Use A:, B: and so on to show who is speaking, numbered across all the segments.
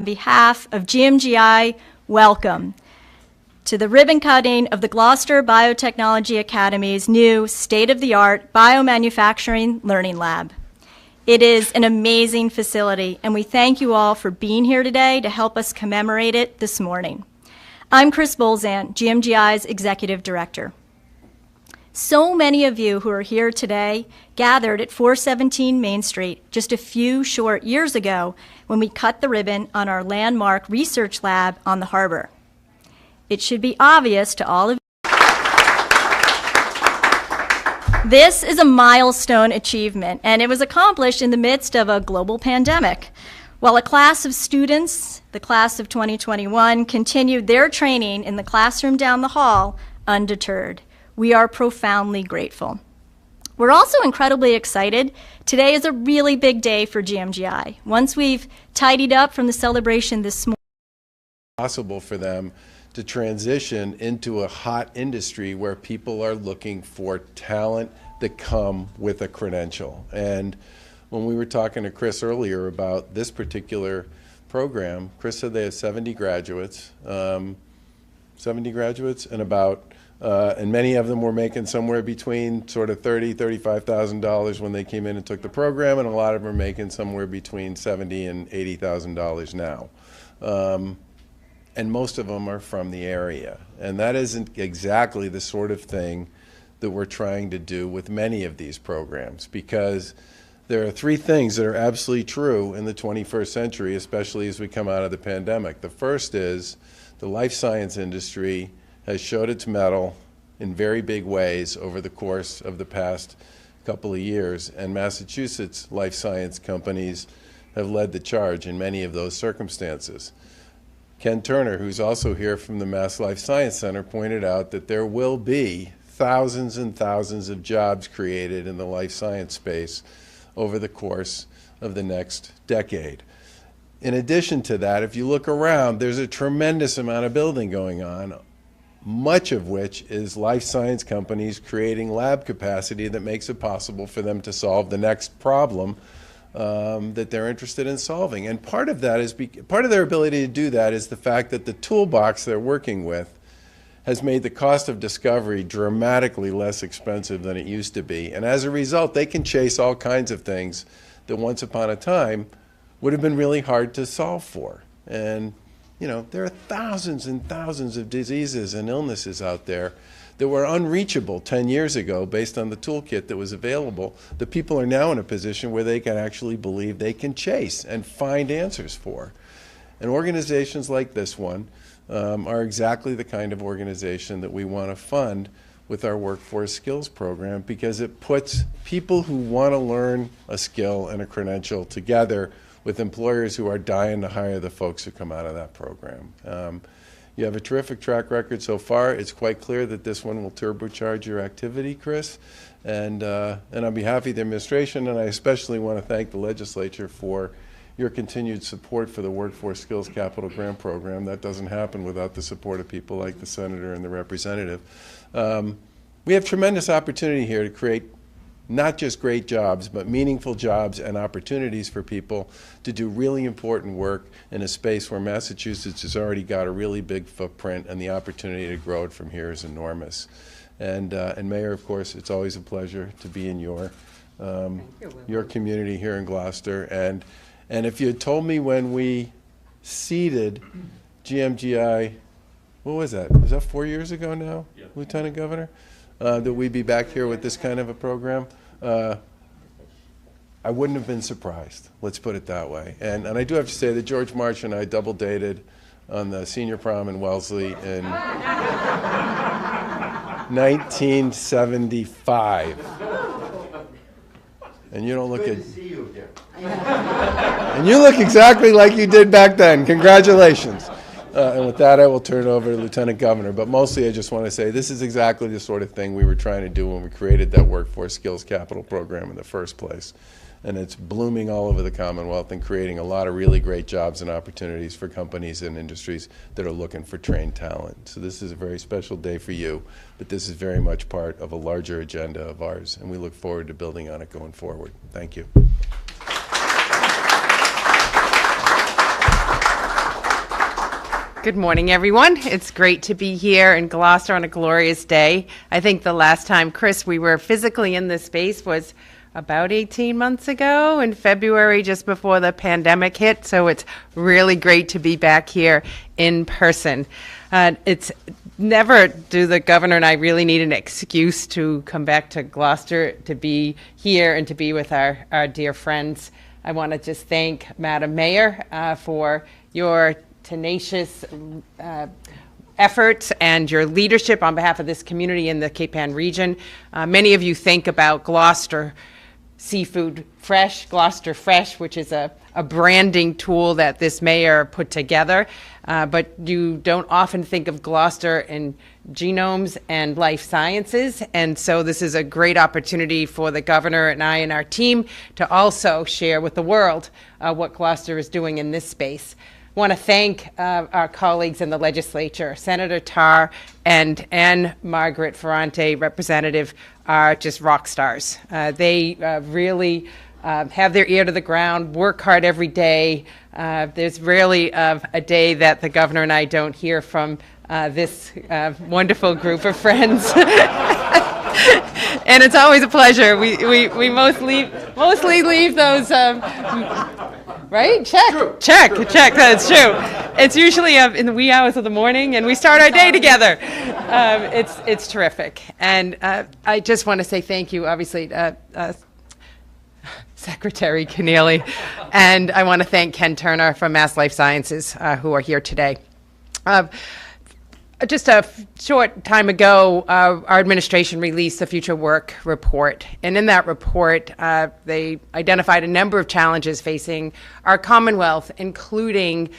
A: behalf of GMGI, welcome to the ribbon cutting of the Gloucester Biotechnology Academy's new state-of-the-art biomanufacturing learning lab. It is an amazing facility, and we thank you all for being here today to help us commemorate it this morning. I'm Chris Bolzan, GMGI's Executive Director. So many of you who are here today gathered at 417 Main Street just a few short years ago when we cut the ribbon on our landmark research lab on the harbor. It should be obvious to all of you. This is a milestone achievement, and it was accomplished in the midst of a global pandemic. While a class of students, the class of 2021, continued their training in the classroom down the hall undeterred. We are profoundly grateful. We're also incredibly excited. Today is a really big day for GMGI. Once we've tidied up from the celebration this morning,
B: possible for them to transition into a hot industry where people are looking for talent that come with a credential. And when we were talking to Chris earlier about this particular program, Chris said they have 70 graduates, and and many of them were making somewhere between sort of $30,000, $35,000 when they came in and took the program, and a lot of them are making somewhere between $70,000 and $80,000 now. And most of them are from the area. And that isn't exactly the sort of thing that we're trying to do with many of these programs, because there are three things that are absolutely true in the 21st century, especially as we come out of the pandemic. The first is the life science industry has showed its mettle in very big ways over the course of the past couple of years, and Massachusetts life science companies have led the charge in many of those circumstances. Ken Turner, who's also here from the Mass Life Science Center, pointed out that there will be thousands and thousands of jobs created in the life science space over the course of the next decade. In addition to that, if you look around, there's a tremendous amount of building going on, much of which is life science companies creating lab capacity that makes it possible for them to solve the next problem that they're interested in solving. And part of that is, part of their ability to do that is the fact that the toolbox they're working with has made the cost of discovery dramatically less expensive than it used to be. And as a result, they can chase all kinds of things that once upon a time would have been really hard to solve for. And you know, there are thousands and thousands of diseases and illnesses out there that were unreachable 10 years ago based on the toolkit that was available, that people are now in a position where they can actually believe they can chase and find answers for. And organizations like this one are exactly the kind of organization that we want to fund with our workforce skills program, because it puts people who want to learn a skill and a credential together with employers who are dying to hire the folks who come out of that program. You have a terrific track record so far. It's quite clear that this one will turbocharge your activity, Chris. And on behalf of the administration, and I especially want to thank the legislature for your continued support for the Workforce Skills Capital Grant Program. That doesn't happen without the support of people like the Senator and the Representative. We have tremendous opportunity here to create not just great jobs, but meaningful jobs and opportunities for people to do really important work in a space where Massachusetts has already got a really big footprint, and the opportunity to grow it from here is enormous. And Mayor, of course, it's always a pleasure to be in your community here in Gloucester. And if you had told me when we seeded GMGI, what was that? Was that 4 years ago now, yeah, Lieutenant Governor? That we'd be back here with this kind of a program, I wouldn't have been surprised, let's put it that way. And I do have to say that George March and I double dated on the senior prom in Wellesley in 1975. And you don't look
C: Good to see you here.
B: And you look exactly like you did back then. Congratulations. And with that, I will turn it over to Lieutenant Governor. But mostly, I just want to say this is exactly the sort of thing we were trying to do when we created that Workforce Skills Capital Program in the first place. And it's blooming all over the Commonwealth and creating a lot of really great jobs and opportunities for companies and industries that are looking for trained talent. So this is a very special day for you, but this is very much part of a larger agenda of ours, and we look forward to building on it going forward. Thank you.
C: Good morning, everyone. It's great to be here in Gloucester on a glorious day. I think the last time, Chris, we were physically in this space was about 18 months ago in February, just before the pandemic hit. So it's really great to be back here in person. It's never do the governor and I really need an excuse to come back to Gloucester, to be here and to be with our dear friends. I want to just thank Madam Mayor for your tenacious efforts and your leadership on behalf of this community in the Cape Ann region. Many of you think about Gloucester Seafood Fresh, Gloucester Fresh, which is a branding tool that this mayor put together, but you don't often think of Gloucester in genomes and life sciences, and so this is a great opportunity for the governor and I and our team to also share with the world what Gloucester is doing in this space. I want to thank our colleagues in the legislature. Senator Tarr and Anne Margaret Ferrante, representative, are just rock stars. They really have their ear to the ground, work hard every day. There's rarely a day that the governor and I don't hear from this wonderful group of friends. And it's always a pleasure. We mostly leave those, right? Check, that's true. It's usually in the wee hours of the morning, and we start our day together. It's terrific. And I just want to say thank you, obviously, Secretary Keneally, and I want to thank Ken Turner from Mass Life Sciences, who are here today. Just a short time ago, our administration released the Future Work Report. And in that report, they identified a number of challenges facing our Commonwealth, including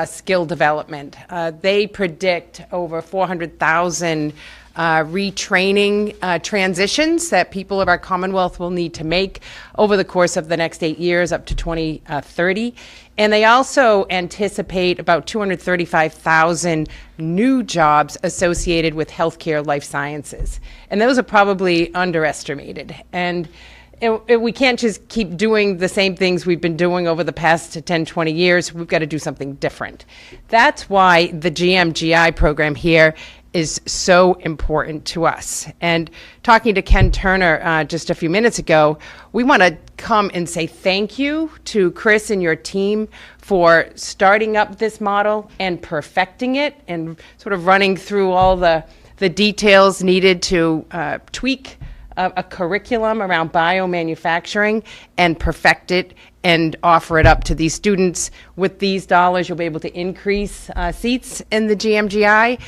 C: skill development. They predict over 400,000 retraining transitions that people of our Commonwealth will need to make over the course of the next 8 years up to 2030. And they also anticipate about 235,000 new jobs associated with healthcare life sciences. And those are probably underestimated. And we can't just keep doing the same things we've been doing over the past 10, 20 years. We've got to do something different. That's why the GMGI program here is so important to us. And talking to Ken Turner just a few minutes ago, we want to come and say thank you to Chris and your team for starting up this model and perfecting it and sort of running through all the details needed to tweak a curriculum around biomanufacturing and perfect it and offer it up to these students. With these dollars, you'll be able to increase seats in the GMGI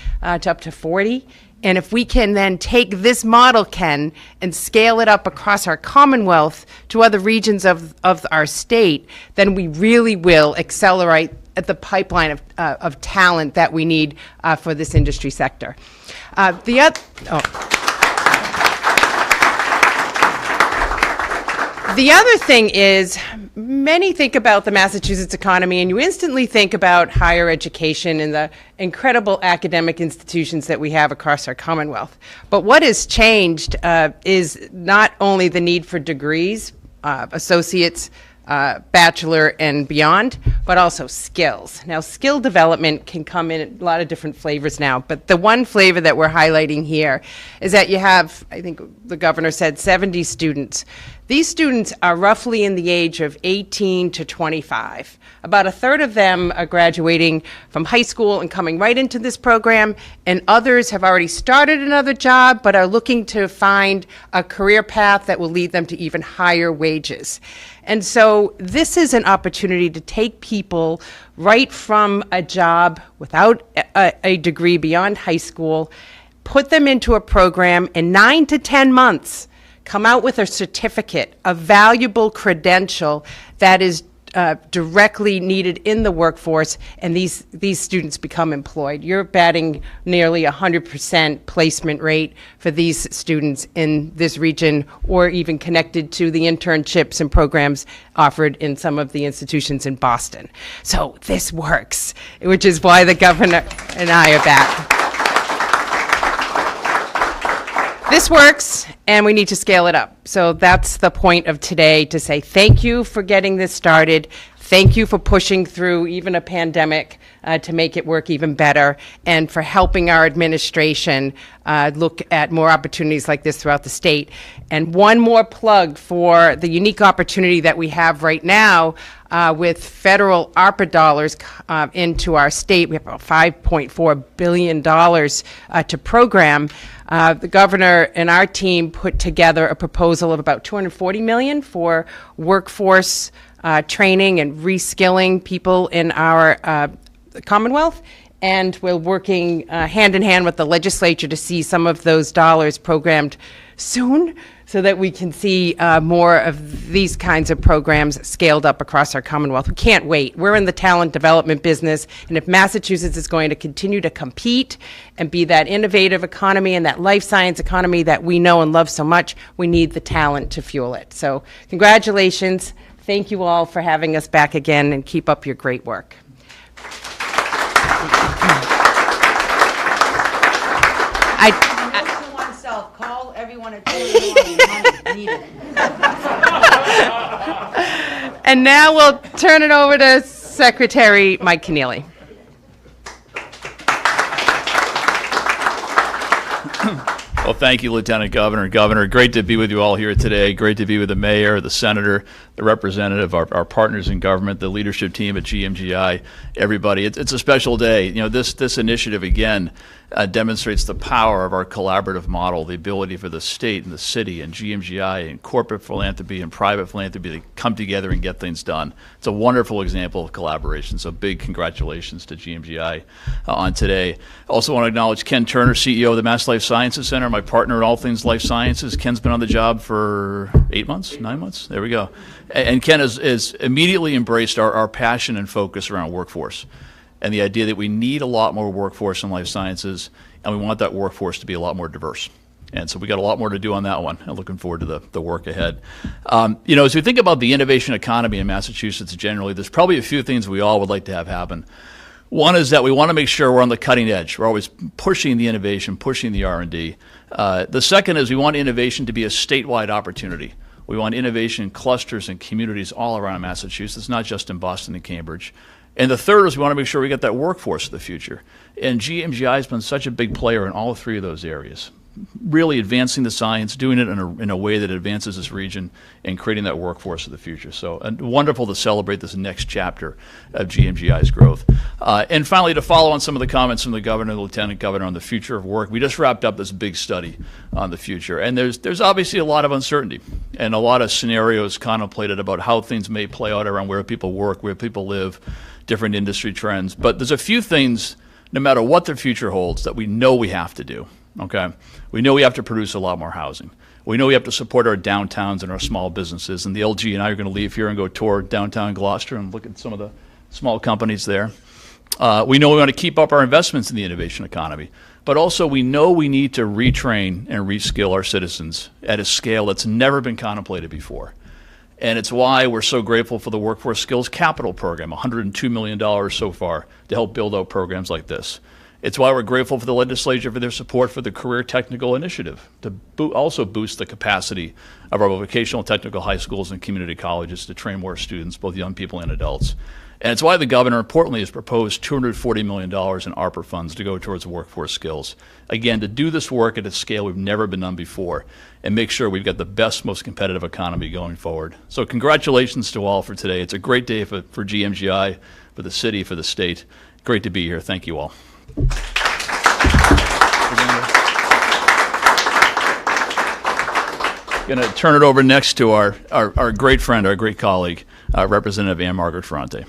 C: to up to 40. And if we can then take this model, Ken, and scale it up across our Commonwealth to other regions of our state, then we really will accelerate at the pipeline of talent that we need for this industry sector. The other thing is, many think about the Massachusetts economy, and you instantly think about higher education and the incredible academic institutions that we have across our Commonwealth. But what has changed is not only the need for degrees, associates, bachelor and beyond, but also skills. Now, skill development can come in a lot of different flavors now, but the one flavor that we're highlighting here is that you have, I think the governor said, 70 students. These students are roughly in the age of 18 to 25. About a third of them are graduating from high school and coming right into this program, and others have already started another job but are looking to find a career path that will lead them to even higher wages. And so this is an opportunity to take people right from a job without a degree beyond high school, put them into a program in 9 to 10 months, come out with a certificate, a valuable credential that is directly needed in the workforce, and these students become employed. You're batting nearly 100% placement rate for these students in this region, or even connected to the internships and programs offered in some of the institutions in Boston. So this works, which is why the governor and I are back. This works, and we need to scale it up. So that's the point of today, to say thank you for getting this started. Thank you for pushing through even a pandemic to make it work even better, and for helping our administration look at more opportunities like this throughout the state. And one more plug for the unique opportunity that we have right now with federal ARPA dollars into our state. We have about $5.4 billion to program. The governor and our team put together a proposal of about $240 million for workforce training and reskilling people in our Commonwealth. And we're working hand in hand with the legislature to see some of those dollars programmed soon, so that we can see more of these kinds of programs scaled up across our Commonwealth. We can't wait. We're in the talent development business, and if Massachusetts is going to continue to compete and be that innovative economy and that life science economy that we know and love so much, we need the talent to fuel it. So congratulations. Thank you all for having us back again, and keep up your great work.
D: Call everyone at 2 in the morning. Money needed.
C: And now we'll turn it over to Secretary Mike Keneally.
E: Well, thank you, Lieutenant Governor. Governor, great to be with you all here today. Great to be with the mayor, the senator, the representative, our partners in government, the leadership team at GMGI, everybody. It's a special day. You know, this initiative, again, demonstrates the power of our collaborative model, the ability for the state and the city and GMGI and corporate philanthropy and private philanthropy to come together and get things done. It's a wonderful example of collaboration, so big congratulations to GMGI on today. I also want to acknowledge Ken Turner, CEO of the Mass Life Sciences Center, my partner in all things life sciences. Ken's been on the job for 8 months, 9 months, there we go. And Ken has immediately embraced our passion and focus around workforce, and the idea that we need a lot more workforce in life sciences, and we want that workforce to be a lot more diverse. And so we got a lot more to do on that one. I'm looking forward to the work ahead. You know, as we think about the innovation economy in Massachusetts generally, there's probably a few things we all would like to have happen. One is that we want to make sure we're on the cutting edge. We're always pushing the innovation, pushing the R&D. The second is we want innovation to be a statewide opportunity. We want innovation in clusters and communities all around Massachusetts, not just in Boston and Cambridge. And the third is we want to make sure we get that workforce of the future. And GMGI has been such a big player in all three of those areas, really advancing the science, doing it in a way that advances this region, and creating that workforce of the future. So wonderful to celebrate this next chapter of GMGI's growth. And finally, to follow on some of the comments from the governor and the lieutenant governor on the future of work, we just wrapped up this big study on the future. And there's obviously a lot of uncertainty and a lot of scenarios contemplated about how things may play out around where people work, where people live, different industry trends. But there's a few things, no matter what the future holds, that we know we have to do. Okay, we know we have to produce a lot more housing. We know we have to support our downtowns and our small businesses. And the LG and I are going to leave here and go tour downtown Gloucester and look at some of the small companies there. We know we want to keep up our investments in the innovation economy. But also we know we need to retrain and reskill our citizens at a scale that's never been contemplated before. And it's why we're so grateful for the Workforce Skills Capital Program, $102 million so far to help build out programs like this. It's why we're grateful for the legislature for their support for the Career Technical Initiative to also boost the capacity of our vocational technical high schools and community colleges to train more students, both young people and adults. And it's why the governor, importantly, has proposed $240 million in ARPA funds to go towards workforce skills. Again, to do this work at a scale we've never been done before and make sure we've got the best, most competitive economy going forward. So congratulations to all for today. It's a great day for GMGI, for the city, for the state. Great to be here. Thank you all. Going to turn it over next to our great friend, our great colleague, Representative Ann Margaret Ferrante.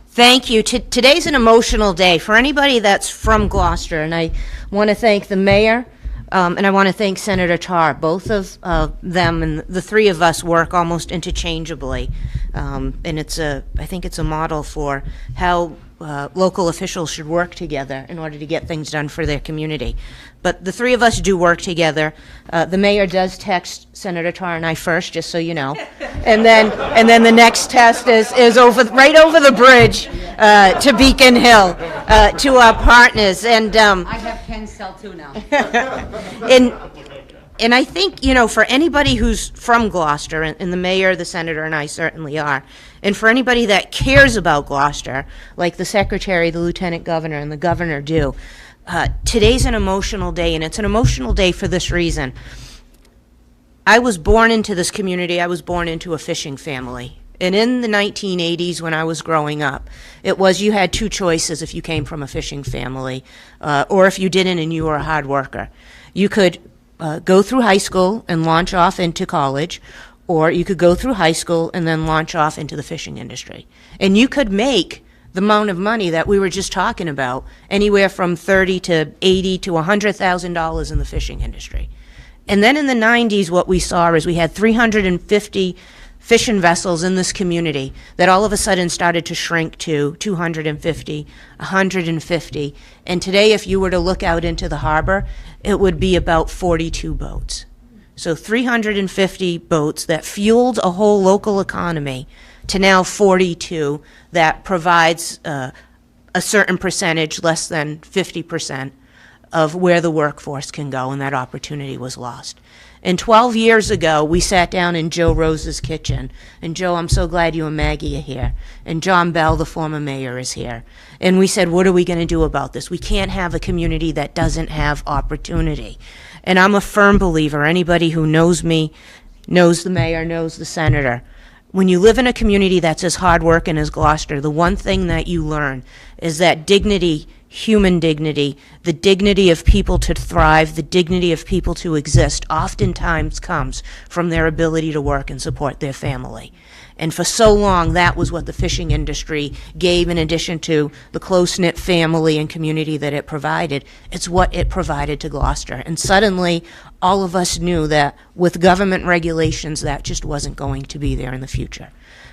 D: Thank you. Today's an emotional day for anybody that's from Gloucester, and I want to thank the mayor, and I want to thank Senator Tarr. Both of them and the three of us work almost interchangeably, and I think it's a model for how local officials should work together in order to get things done for their community. But the three of us do work together. The mayor does text Senator Tarr and I first, just so you know, and then the next test is right over the bridge to Beacon Hill to our partners. And
F: I have Ken's cell too now.
D: And I think, you know, for anybody who's from Gloucester, and the mayor, the senator, and I certainly are, and for anybody that cares about Gloucester, like the secretary, the lieutenant governor, and the governor do, today's an emotional day, and it's an emotional day for this reason. I was born into this community. I was born into a fishing family. And in the 1980s, when I was growing up, it was you had two choices if you came from a fishing family, or if you didn't and you were a hard worker. You could go through high school and launch off into college, or you could go through high school and then launch off into the fishing industry. And you could make the amount of money that we were just talking about, anywhere from $30,000 to $80,000 to $100,000 in the fishing industry. And then in the 90s, what we saw is we had 350 fishing vessels in this community that all of a sudden started to shrink to 250, 150. And today, if you were to look out into the harbor, it would be about 42 boats. So 350 boats that fueled a whole local economy to now 42 that provides a certain percentage, less than 50%, of where the workforce can go, and that opportunity was lost. And 12 years ago, we sat down in Joe Rose's kitchen. And Joe, I'm so glad you and Maggie are here. And John Bell, the former mayor, is here. And we said, what are we going to do about this? We can't have a community that doesn't have opportunity. And I'm a firm believer, anybody who knows me, knows the mayor, knows the senator. When you live in a community that's as hardworking as Gloucester, the one thing that you learn is that dignity, human dignity, the dignity of people to thrive, the dignity of people to exist, oftentimes comes from their ability to work and support their family. And for so long, that was what the fishing industry gave, in addition to the close-knit family and community that it provided. It's what it provided to Gloucester. And suddenly, all of us knew that with government regulations, that just wasn't going to be there in the future.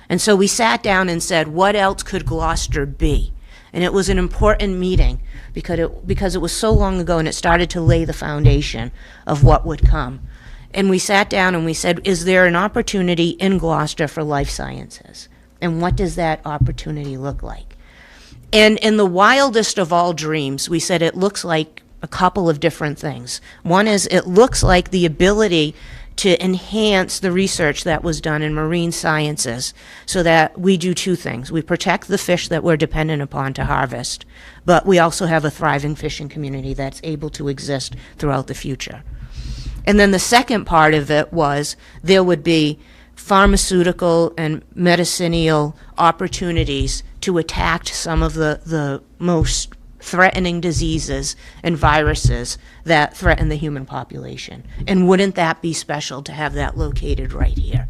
D: And so we sat down and said, what else could Gloucester be? And it was an important meeting because it was so long ago, and it started to lay the foundation of what would come. And we sat down and we said, is there an opportunity in Gloucester for life sciences? And what does that opportunity look like? And in the wildest of all dreams, we said it looks like a couple of different things. One is it looks like the ability to enhance the research that was done in marine sciences so that we do two things. We protect the fish that we're dependent upon to harvest, but we also have a thriving fishing community that's able to exist throughout the future. And then the second part of it was there would be pharmaceutical and medicinal opportunities to attack some of the most threatening diseases and viruses that threaten the human population. And wouldn't that be special to have that located right here?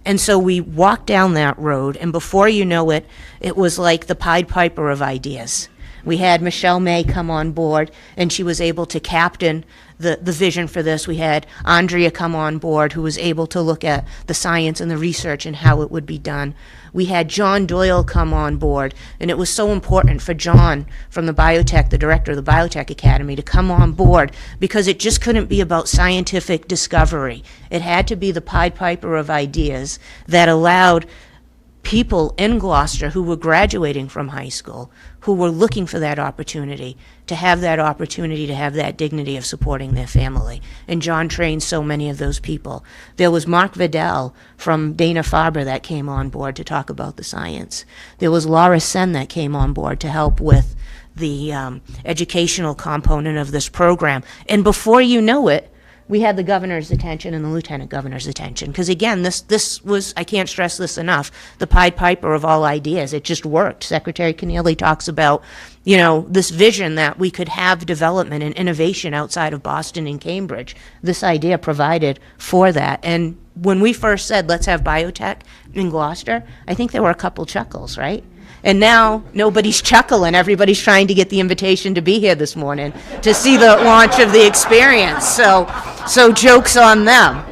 D: And so we walked down that road, and before you know it, it was like the Pied Piper of ideas. We had Michelle May come on board, and she was able to captain the vision for this. We had Andrea come on board, who was able to look at the science and the research and how it would be done. We had John Doyle come on board, and it was so important for John from the biotech, the director of the Biotech Academy, to come on board because it just couldn't be about scientific discovery. It had to be the Pied Piper of ideas that allowed people in Gloucester who were graduating from high school, who were looking for that opportunity, to have that dignity of supporting their family. And John trained so many of those people. There was Mark Vidal from Dana-Farber that came on board to talk about the science. There was Laura Sen that came on board to help with the educational component of this program. And before you know it, we had the governor's attention and the lieutenant governor's attention. Because again, this was, I can't stress this enough, the Pied Piper of all ideas. It just worked. Secretary Keneally talks about, you know, this vision that we could have development and innovation outside of Boston and Cambridge. This idea provided for that. And when we first said, let's have biotech in Gloucester, I think there were a couple chuckles, right? And now nobody's chuckling. Everybody's trying to get the invitation to be here this morning to see the launch of the experience. So joke's on them.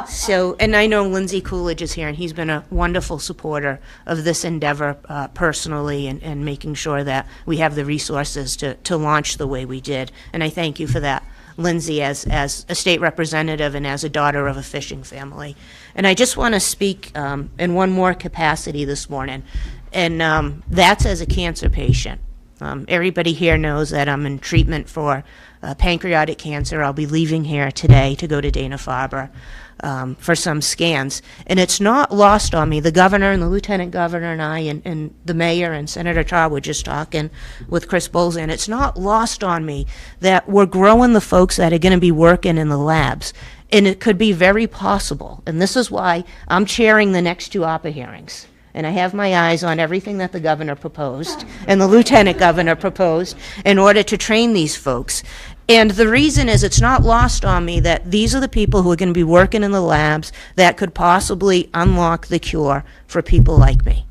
D: So, and I know Lindsay Coolidge is here, and he's been a wonderful supporter of this endeavor personally, and making sure that we have the resources to launch the way we did. And I thank you for that, Lindsay, as a state representative and as a daughter of a fishing family. And I just want to speak in one more capacity this morning, and that's as a cancer patient. Everybody here knows that I'm in treatment for pancreatic cancer. I'll be leaving here today to go to Dana-Farber for some scans. And it's not lost on me. The governor and the lieutenant governor and I and the mayor and Senator Tarr were just talking with Chris Bolzan. It's not lost on me that we're growing the folks that are going to be working in the labs. And it could be very possible. And this is why I'm chairing the next two ARPA hearings. And I have my eyes on everything that the governor proposed and the lieutenant governor proposed in order to train these folks. And the reason is it's not lost on me that these are the people who are going to be working in the labs that could possibly unlock the cure for people like me.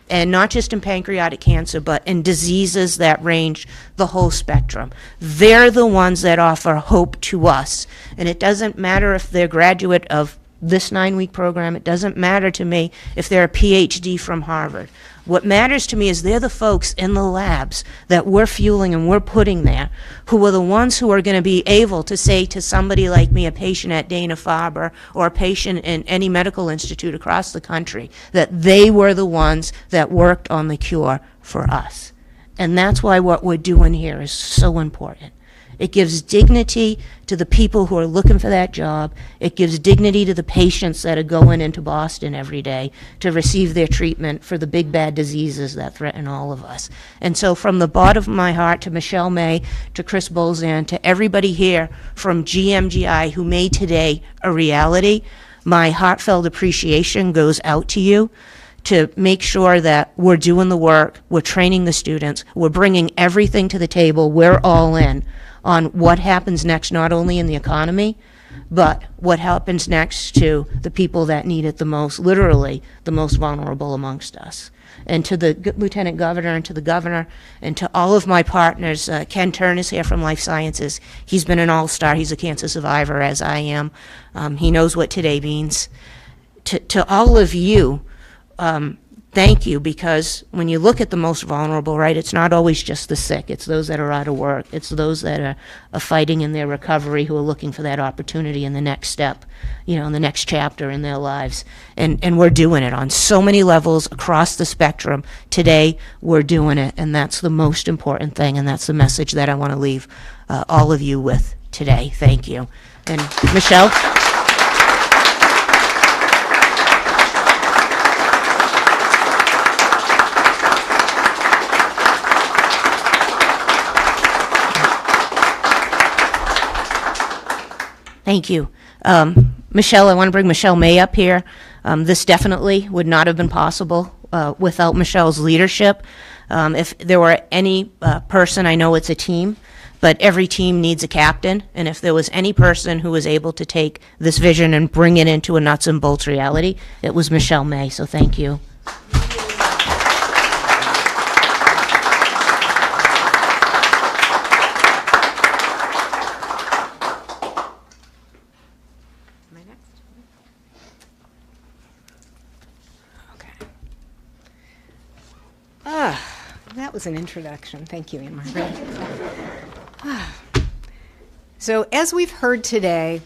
D: And not just in pancreatic cancer, but in diseases that range the whole spectrum. They're the ones that offer hope to us. And it doesn't matter if they're graduate of this 9-week program. It doesn't matter to me if they're a PhD from Harvard. What matters to me is they're the folks in the labs that we're fueling and we're putting there, who are the ones who are going to be able to say to somebody like me, a patient at Dana-Farber or a patient in any medical institute across the country, that they were the ones that worked on the cure for us. And that's why what we're doing here is so important. It gives dignity to the people who are looking for that job. It gives dignity to the patients that are going into Boston every day to receive their treatment for the big bad diseases that threaten all of us. And so from the bottom of my heart to Michelle May, to Chris Bolzan, to everybody here from GMGI who made today a reality, my heartfelt appreciation goes out to you to make sure that we're doing the work, we're training the students, we're bringing everything to the table, we're all in on what happens next, not only in the economy, but what happens next to the people that need it the most, literally the most vulnerable amongst us. And to the Lieutenant Governor and to the Governor and to all of my partners, Ken Turner's here from Life Sciences. He's been an all-star. He's a cancer survivor, as I am. He knows what today means. To all of you, thank you, because when you look at the most vulnerable, right, it's not always just the sick. It's those that are out of work. It's those that are fighting in their recovery, who are looking for that opportunity in the next step, you know, in the next chapter in their lives. And we're doing it on so many levels across the spectrum. Today, we're doing it, and that's the most important thing, and that's the message that I want to leave all of you with today. Thank you. And Michelle? Thank you. Michelle, I want to bring Michelle May up here. This definitely would not have been possible without Michelle's leadership. If there were any person, I know it's a team, but every team needs a captain. And if there was any person who was able to take this vision and bring it into a nuts and bolts reality, it was Michelle May. So thank you.
F: That was an introduction. Thank you, Anne Margaret. So as we've heard today,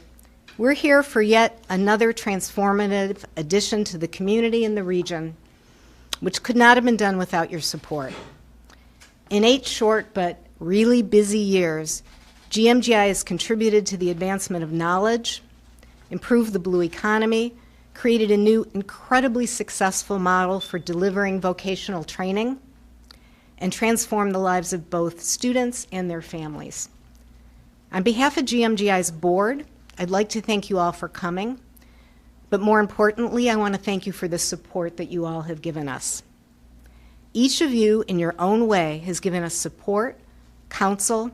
F: we're here for yet another transformative addition to the community and the region, which could not have been done without your support. In 8 short but really busy years, GMGI has contributed to the advancement of knowledge, improved the blue economy, created a new incredibly successful model for delivering vocational training, and transform the lives of both students and their families. On behalf of GMGI's board, I'd like to thank you all for coming, but more importantly, I want to thank you for the support that you all have given us. Each of you, in your own way, has given us support, counsel,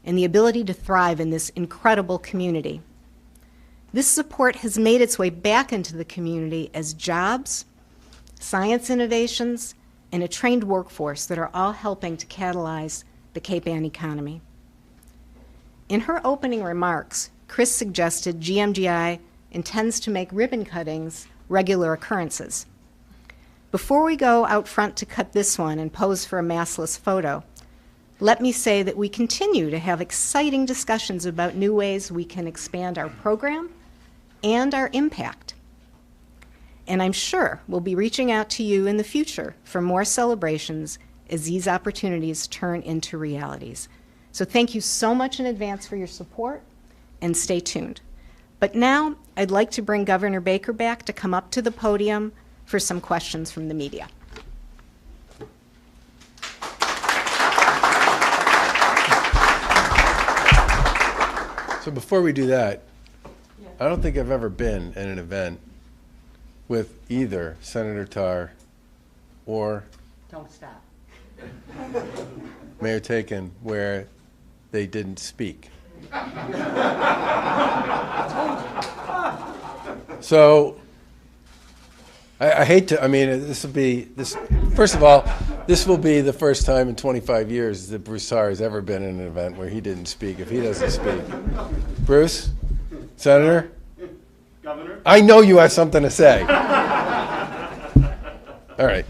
F: and the ability to thrive in this incredible community. This support has made its way back into the community as jobs, science innovations, and a trained workforce that are all helping to catalyze the Cape Ann economy. In her opening remarks, Chris suggested GMGI intends to make ribbon cuttings regular occurrences. Before we go out front to cut this one and pose for a massless photo, let me say that we continue to have exciting discussions about new ways we can expand our program and our impact. And I'm sure we'll be reaching out to you in the future for more celebrations as these opportunities turn into realities. So thank you so much in advance for your support, and stay tuned. But now I'd like to bring Governor Baker back to come up to the podium for some questions from the media.
B: So before we do that, I don't think I've ever been in an event with either Senator Tarr or
C: Don't stop.
B: Mayor Taken where they didn't speak. So I hate to, I mean, first of all, this will be the first time in 25 years that Bruce Tarr has ever been in an event where he didn't speak, if he doesn't speak. Bruce? Senator?
G: Governor?
B: I know you have something to say. All right.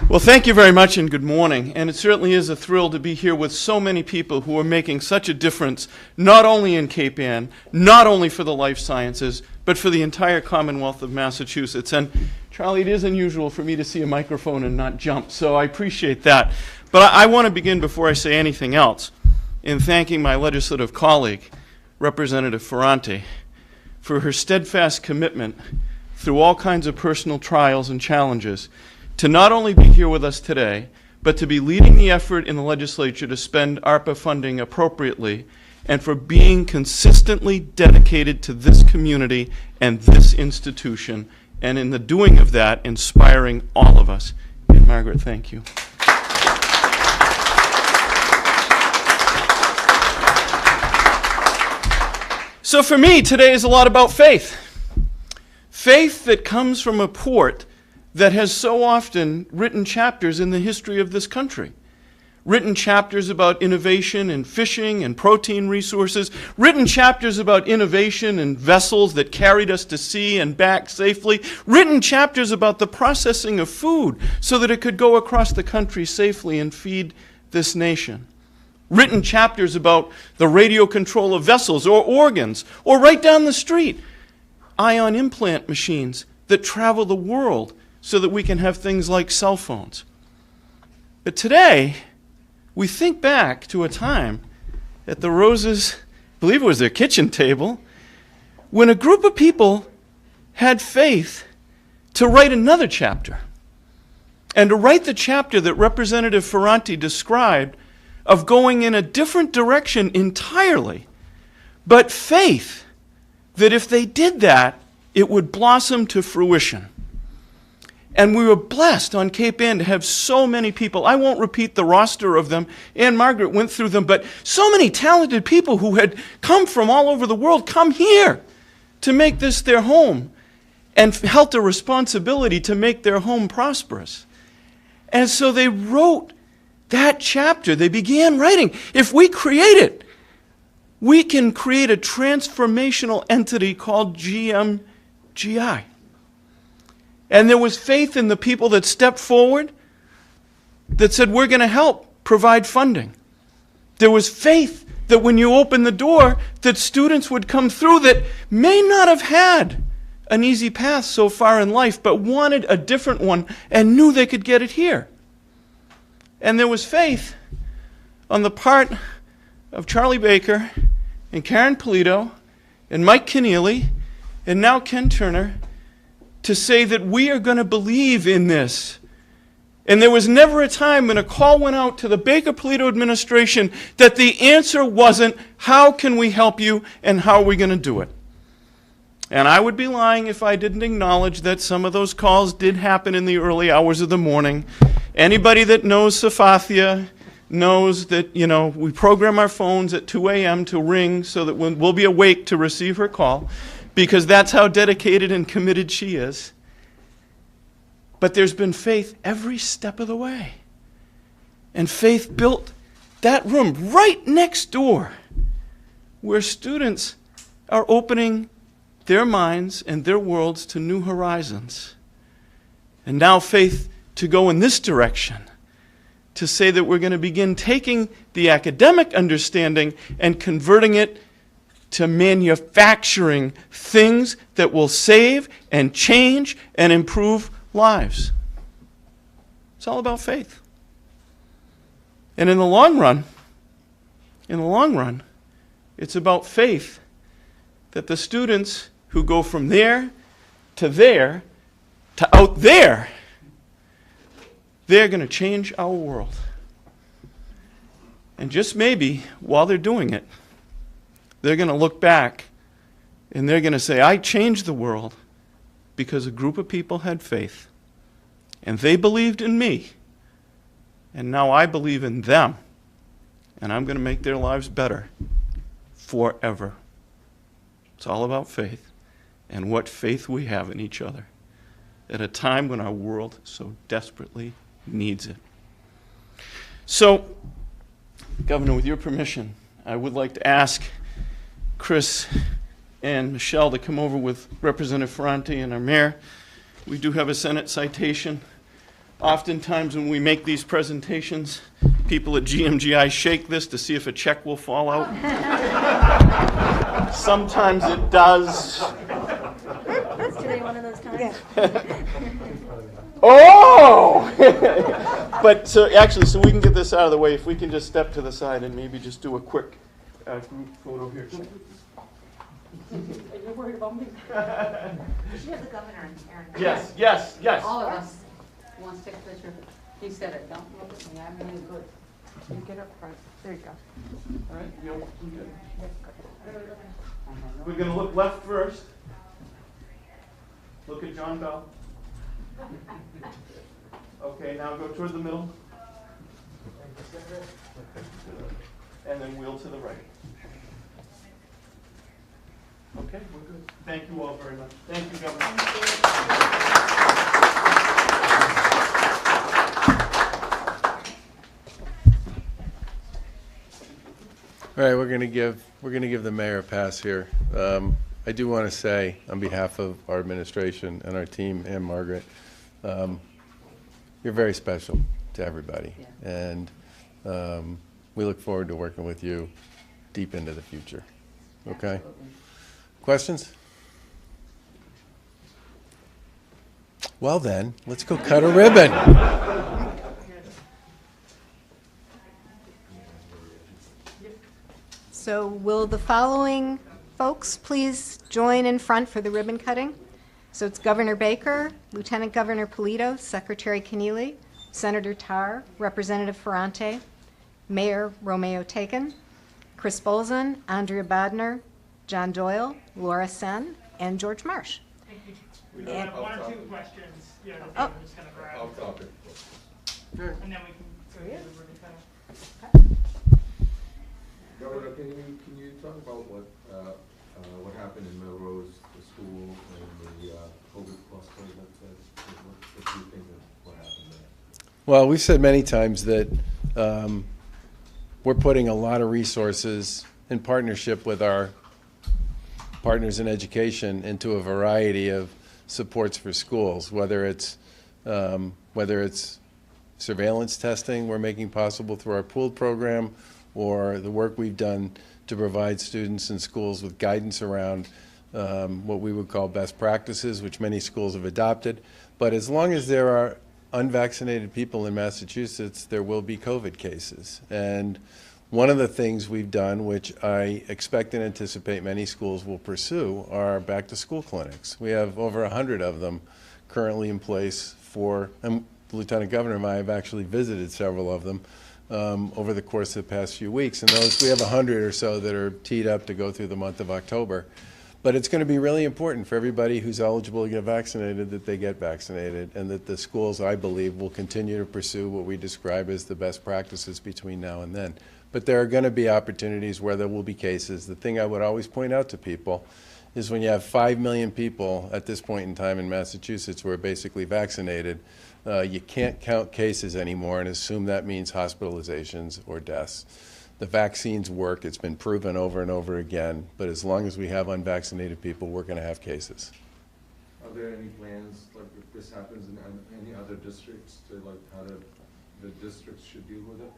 G: Well, thank you very much and good morning. And it certainly is a thrill to be here with so many people who are making such a difference, not only in Cape Ann, not only for the life sciences, but for the entire Commonwealth of Massachusetts. And Charlie, it is unusual for me to see a microphone and not jump, so I appreciate that. But I want to begin, before I say anything else, in thanking my legislative colleague, Representative Ferranti, for her steadfast commitment through all kinds of personal trials and challenges to not only be here with us today, but to be leading the effort in the legislature to spend ARPA funding appropriately, and for being consistently dedicated to this community and this institution, and in the doing of that, inspiring all of us. And Margaret, thank you. So for me, today is a lot about faith. Faith that comes from a port that has so often written chapters in the history of this country. Written chapters about innovation in fishing and protein resources. Written chapters about innovation in vessels that carried us to sea and back safely. Written chapters about the processing of food so that it could go across the country safely and feed this nation. Written chapters about the radio control of vessels or organs, or right down the street, ion implant machines that travel the world so that we can have things like cell phones. But today, we think back to a time at the Roses, I believe it was their kitchen table, when a group of people had faith to write another chapter, and to write the chapter that Representative Ferranti described of going in a different direction entirely, but faith that if they did that, it would blossom to fruition. And we were blessed on Cape Ann to have so many people. I won't repeat the roster of them. Ann Margaret went through them, but so many talented people who had come from all over the world come here to make this their home and felt a responsibility to make their home prosperous. And so they wrote that chapter. They began writing. If we create it, we can create a transformational entity called GMGI. And there was faith in the people that stepped forward that said, we're going to help provide funding. There was faith that when you open the door, that students would come through that may not have had an easy path so far in life, but wanted a different one and knew they could get it here. And there was faith on the part of Charlie Baker and Karyn Polito and Mike Keneally and now Ken Turner to say that we are going to believe in this. And there was never a time when a call went out to the Baker-Polito administration that the answer wasn't, how can we help you and how are we going to do it? And I would be lying if I didn't acknowledge that some of those calls did happen in the early hours of the morning. Anybody that knows Safathia knows that, you know, we program our phones at 2 a.m. to ring so that we'll be awake to receive her call, because that's how dedicated and committed she is. But there's been faith every step of the way. And faith built that room right next door where students are opening their minds and their worlds to new horizons. And now faith to go in this direction, to say that we're going to begin taking the academic understanding and converting it to manufacturing things that will save and change and improve lives. It's all about faith. And in the long run, it's about faith that the students who go from there to out there, they're going to change our world. And just maybe, while they're doing it, they're going to look back and they're going to say, I changed the world because a group of people had faith. And they believed in me. And now I believe in them. And I'm going to make their lives better forever. It's all about faith and what faith we have in each other at a time when our world so desperately needs it. So, Governor, with your permission, I would like to ask Chris and Michelle to come over with Representative Ferrante and our mayor. We do have a Senate citation. Oftentimes when we make these presentations, people at GMGI shake this to see if a check will fall out. Sometimes it does.
A: That's today one of those times.
G: Oh! But so we can get this out of the way, if we can just step to the side and maybe just do a quick group photo here.
H: Are you worried about me?
D: You should have the governor and Karen.
G: Yes.
H: All of us wants to take a picture. He said it, don't look at me, I'm really good. You get up front, there you go.
G: All right, we're going to look left first. Look at John Bell. Okay, now go toward the middle. And then wheel to the right. Okay, we're good. Thank you all very much. Thank you, Governor.
B: All right, we're going to give the mayor a pass here. I do want to say, on behalf of our administration and our team and Margaret, you're very special to everybody, and we look forward to working with you deep into the future. Okay? Questions? Well then, let's go cut a ribbon.
F: So will the following folks please join in front for the ribbon cutting? So it's Governor Baker, Lieutenant Governor Polito, Secretary Keneally, Senator Tarr, Representative Ferrante, Mayor Romeo Taken, Chris Bolzan, Andrea Bodner, John Doyle, Laura Sen, and George Marsh.
I: We do have one or two questions. Yeah,
F: Oh.
I: I'm just going to grab.
J: Off topic.
I: And then we can go to the ribbon cutting.
J: Governor, can you talk about what happened in Melrose, the school, and the COVID cluster? What do you think of what happened there?
B: Well, we've said many times that we're putting a lot of resources in partnership with our partners in education into a variety of supports for schools, whether it's surveillance testing we're making possible through our pooled program, or the work we've done to provide students in schools with guidance around what we would call best practices, which many schools have adopted. But as long as there are unvaccinated people in Massachusetts, there will be COVID cases. And one of the things we've done, which I expect and anticipate many schools will pursue, are back-to-school clinics. We have over 100 of them currently in place and the Lieutenant Governor and I have actually visited several of them over the course of the past few weeks. And those, we have 100 or so that are teed up to go through the month of October. But it's going to be really important for everybody who's eligible to get vaccinated that they get vaccinated, and that the schools, I believe, will continue to pursue what we describe as the best practices between now and then. But there are going to be opportunities where there will be cases. The thing I would always point out to people is when you have 5 million people at this point in time in Massachusetts who are basically vaccinated, you can't count cases anymore and assume that means hospitalizations or deaths. The vaccines work. It's been proven over and over again. But as long as we have unvaccinated people, we're going to have cases.
J: Are there any plans, like if this happens in any other districts, to like how the districts should deal with it?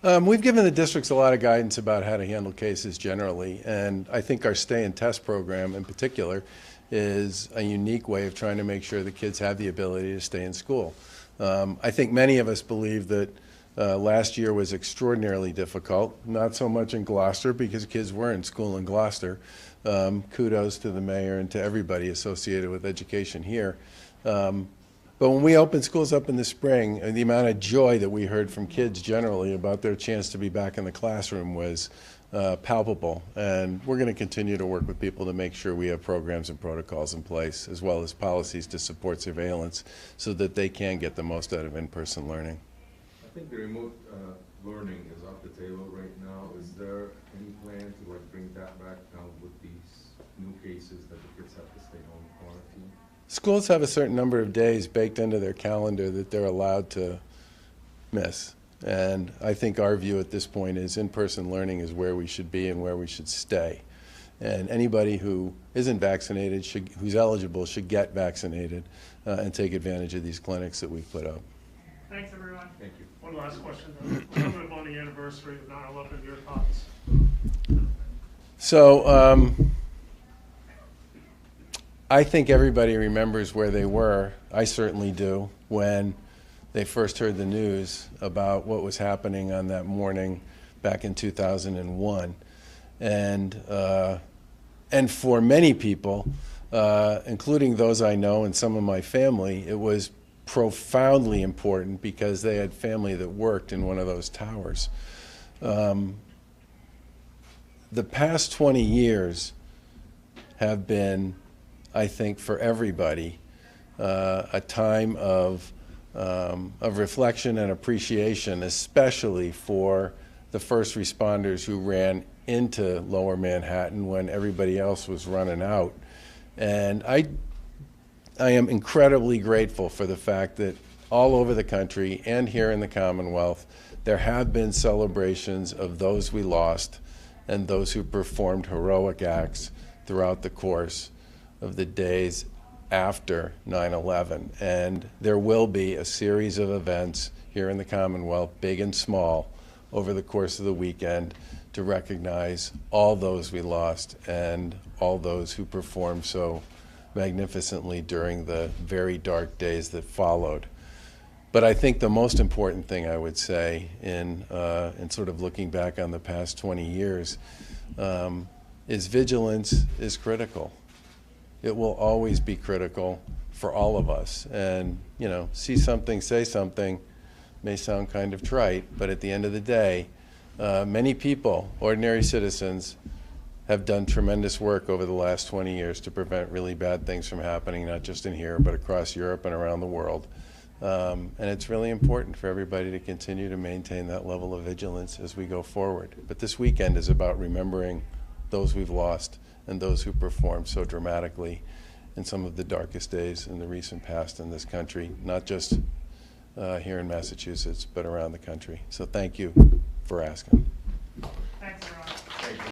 B: We've given the districts a lot of guidance about how to handle cases generally, and I think our stay and test program in particular is a unique way of trying to make sure the kids have the ability to stay in school. I think many of us believe that last year was extraordinarily difficult, not so much in Gloucester because kids were in school in Gloucester. Kudos to the mayor and to everybody associated with education here. But when we opened schools up in the spring, the amount of joy that we heard from kids generally about their chance to be back in the classroom was palpable. And we're going to continue to work with people to make sure we have programs and protocols in place, as well as policies to support surveillance so that they can get the most out of in-person learning.
J: I think the remote learning is off the table right now. Is there any plan to bring that back now with these new cases that the kids have to stay home quarantine?
B: Schools have a certain number of days baked into their calendar that they're allowed to miss. And I think our view at this point is in-person learning is where we should be and where we should stay. And anybody who isn't vaccinated, who's eligible, should get vaccinated and take advantage of these clinics that we've put up.
I: Thanks, everyone.
J: Thank you.
I: One last question. Coming up on the anniversary of 9/11, your thoughts?
B: So I think everybody remembers where they were. I certainly do, when they first heard the news about what was happening on that morning back in 2001. And for many people, including those I know and some of my family, it was profoundly important because they had family that worked in one of those towers. The past 20 years have been, I think, for everybody, a time of reflection and appreciation, especially for the first responders who ran into Lower Manhattan when everybody else was running out. And I am incredibly grateful for the fact that all over the country and here in the Commonwealth, there have been celebrations of those we lost and those who performed heroic acts throughout the course of the days after 9/11. And there will be a series of events here in the Commonwealth, big and small, over the course of the weekend to recognize all those we lost and all those who performed so magnificently during the very dark days that followed. But I think the most important thing I would say in sort of looking back on the past 20 years is vigilance is critical. It will always be critical for all of us. And, you know, see something, say something may sound kind of trite, but at the end of the day, many people, ordinary citizens, have done tremendous work over the last 20 years to prevent really bad things from happening, not just in here, but across Europe and around the world. And it's really important for everybody to continue to maintain that level of vigilance as we go forward. But this weekend is about remembering those we've lost and those who performed so dramatically in some of the darkest days in the recent past in this country, not just here in Massachusetts, but around the country. So thank you for asking.